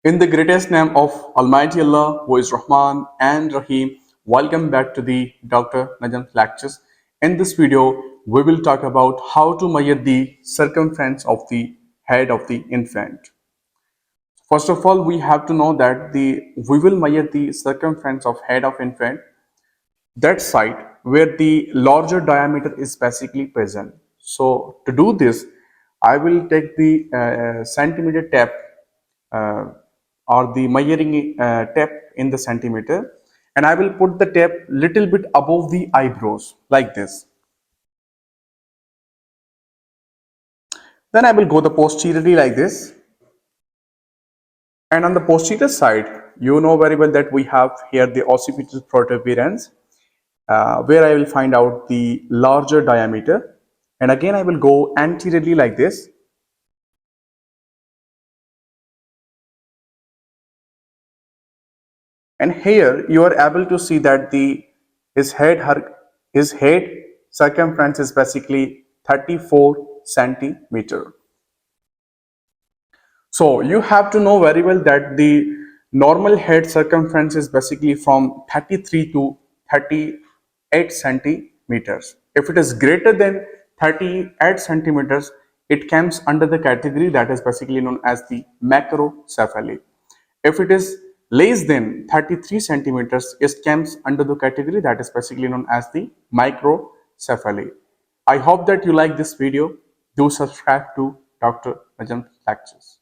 In the greatest name of Almighty Allah, who is Rahman and Rahim, welcome back to the Dr. Najam Lectures. In this video, we will talk about how to measure the circumference of the head of the infant. First of all, we have to know that we will measure the circumference of head of infant, that site where the larger diameter is basically present. So to do this, I will take the centimeter tape uh, or the measuring tape in the centimeter, and I will put the tape little bit above the eyebrows like this. Then I will go the posteriorly like this, and on the posterior side, you know very well that we have here the occipital protuberance, where I will find out the larger diameter, and again I will go anteriorly like this. And here you are able to see that his head circumference is basically 34 centimeter. So you have to know very well that the normal head circumference is basically from 33 to 38 centimeters. If it is greater than 38 centimeters, it comes under the category that is basically known as the macrocephaly. If it is less than 33 centimeters, it comes under the category that is basically known as the microcephaly. I hope that you like this video. Do subscribe to Dr. Najam Lectures.